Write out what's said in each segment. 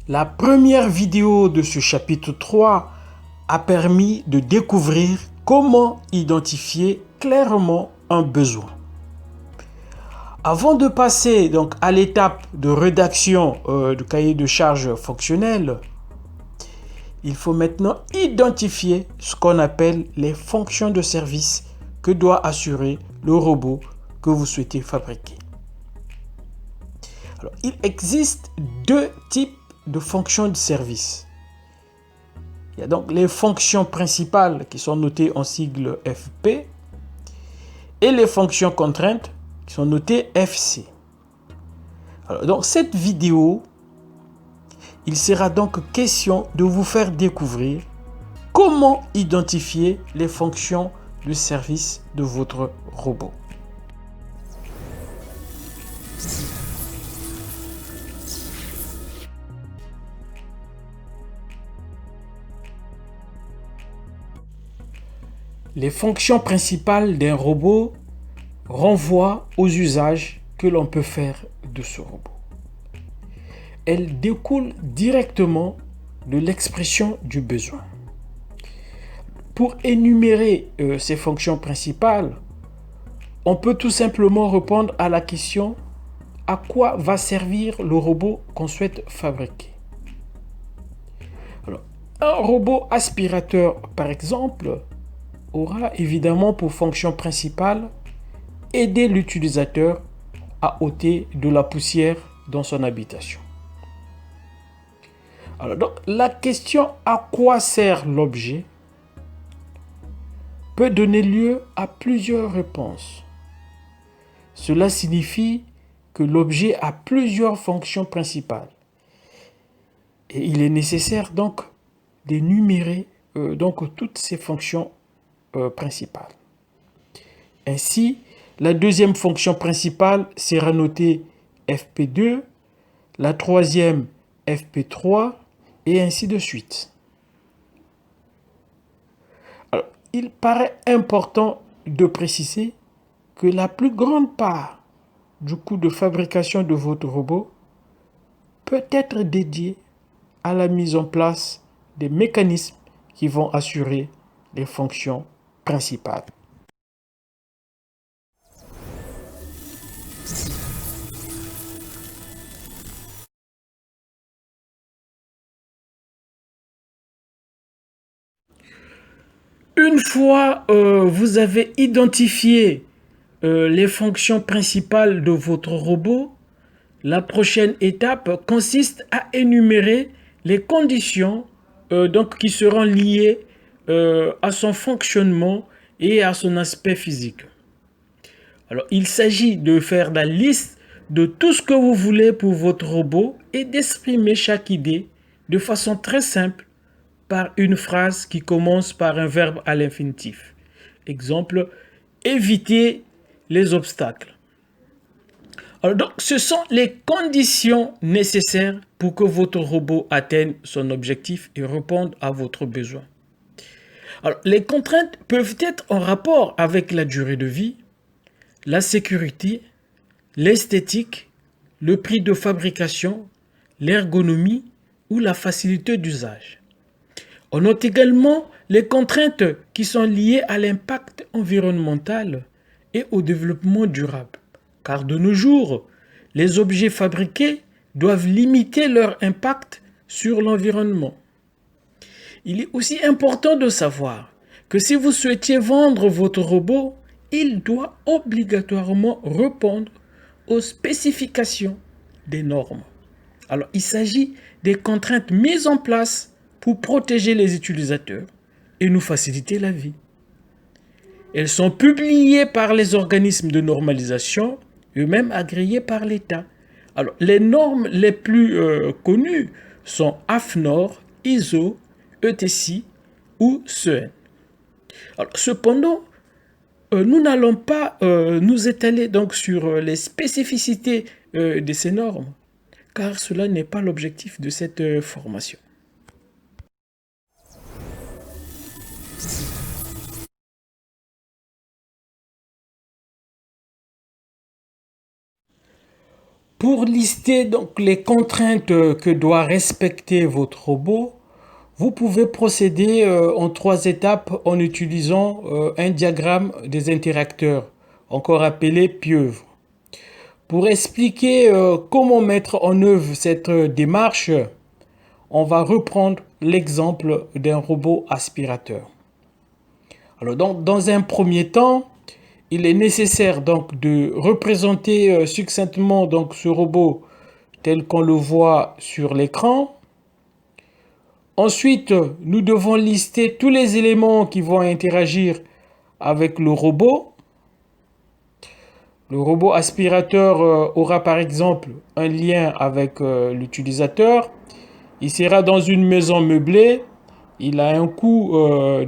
La première vidéo de ce chapitre 3 a permis de découvrir comment identifier clairement un besoin. Avant de passer donc à l'étape de rédaction du cahier de charges fonctionnel, il faut maintenant identifier ce qu'on appelle les fonctions de service que doit assurer le robot que vous souhaitez fabriquer. Alors, il existe deux types de fonctions de service. Il y a donc les fonctions principales qui sont notées en sigle FP et les fonctions contraintes qui sont notées FC. Alors, dans cette vidéo, il sera donc question de vous faire découvrir comment identifier les fonctions de service de votre robot. Les fonctions principales d'un robot renvoient aux usages que l'on peut faire de ce robot. Elles découlent directement de l'expression du besoin. Pour énumérer ces fonctions principales, on peut tout simplement répondre à la question: à quoi va servir le robot qu'on souhaite fabriquer? Alors, un robot aspirateur, par exemple, aura évidemment pour fonction principale aider l'utilisateur à ôter de la poussière dans son habitation. Alors, donc, la question à quoi sert l'objet peut donner lieu à plusieurs réponses. Cela signifie que l'objet a plusieurs fonctions principales. Et il est nécessaire donc d'énumérer toutes ces fonctions principales. Ainsi, la deuxième fonction principale sera notée FP2, la troisième FP3 et ainsi de suite. Alors, il paraît important de préciser que la plus grande part du coût de fabrication de votre robot peut être dédiée à la mise en place des mécanismes qui vont assurer les fonctions principales. Une fois vous avez identifié les fonctions principales de votre robot, la prochaine étape consiste à énumérer les conditions qui seront liées à son fonctionnement et à son aspect physique. Alors, il s'agit de faire la liste de tout ce que vous voulez pour votre robot et d'exprimer chaque idée de façon très simple par une phrase qui commence par un verbe à l'infinitif. Exemple, éviter les obstacles. Alors donc, ce sont les conditions nécessaires pour que votre robot atteigne son objectif et réponde à votre besoin. Alors, les contraintes peuvent être en rapport avec la durée de vie, la sécurité, l'esthétique, le prix de fabrication, l'ergonomie ou la facilité d'usage. On note également les contraintes qui sont liées à l'impact environnemental et au développement durable. Car de nos jours, les objets fabriqués doivent limiter leur impact sur l'environnement. Il est aussi important de savoir que si vous souhaitiez vendre votre robot, il doit obligatoirement répondre aux spécifications des normes. Alors, il s'agit des contraintes mises en place pour protéger les utilisateurs et nous faciliter la vie. Elles sont publiées par les organismes de normalisation, eux-mêmes agréés par l'État. Alors, les normes les plus connues sont AFNOR, ISO, ETSI ou CEN. Alors, cependant, nous n'allons pas nous étaler donc sur les spécificités de ces normes, car cela n'est pas l'objectif de cette formation. Pour lister donc les contraintes que doit respecter votre robot, vous pouvez procéder en 3 étapes en utilisant un diagramme des interacteurs, encore appelé pieuvre. Pour expliquer comment mettre en œuvre cette démarche, on va reprendre l'exemple d'un robot aspirateur. Alors dans un premier temps, il est nécessaire donc de représenter succinctement donc ce robot tel qu'on le voit sur l'écran. Ensuite, nous devons lister tous les éléments qui vont interagir avec le robot. Le robot aspirateur aura par exemple un lien avec l'utilisateur. Il sera dans une maison meublée. Il a un coût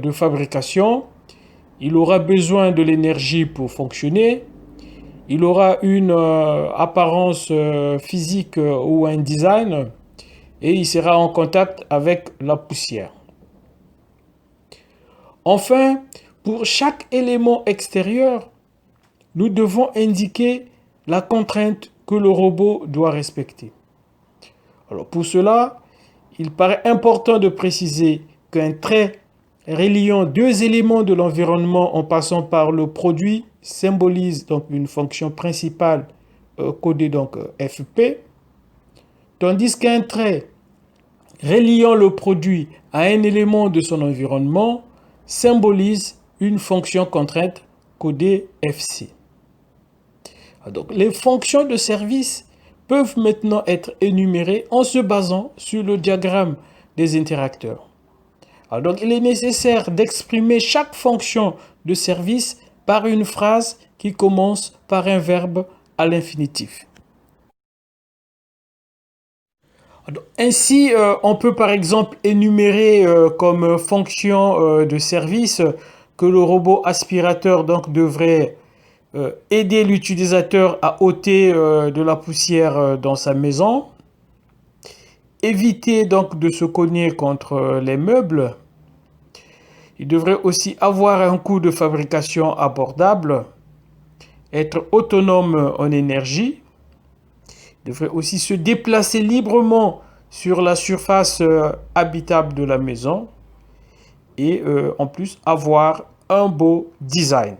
de fabrication. Il aura besoin de l'énergie pour fonctionner. Il aura une apparence physique ou un design. Et il sera en contact avec la poussière. Enfin, pour chaque élément extérieur, nous devons indiquer la contrainte que le robot doit respecter. Alors pour cela, il paraît important de préciser qu'un trait reliant 2 éléments de l'environnement en passant par le produit symbolise donc une fonction principale codée donc FP, tandis qu'un trait reliant le produit à un élément de son environnement symbolise une fonction contrainte codée FC. Donc, les fonctions de service peuvent maintenant être énumérées en se basant sur le diagramme des interacteurs. Alors, donc, il est nécessaire d'exprimer chaque fonction de service par une phrase qui commence par un verbe à l'infinitif. Ainsi, on peut par exemple énumérer comme fonction de service que le robot aspirateur donc, devrait aider l'utilisateur à ôter de la poussière dans sa maison, éviter donc de se cogner contre les meubles. Il devrait aussi avoir un coût de fabrication abordable, être autonome en énergie. Il devrait aussi se déplacer librement sur la surface habitable de la maison et en plus avoir un beau design.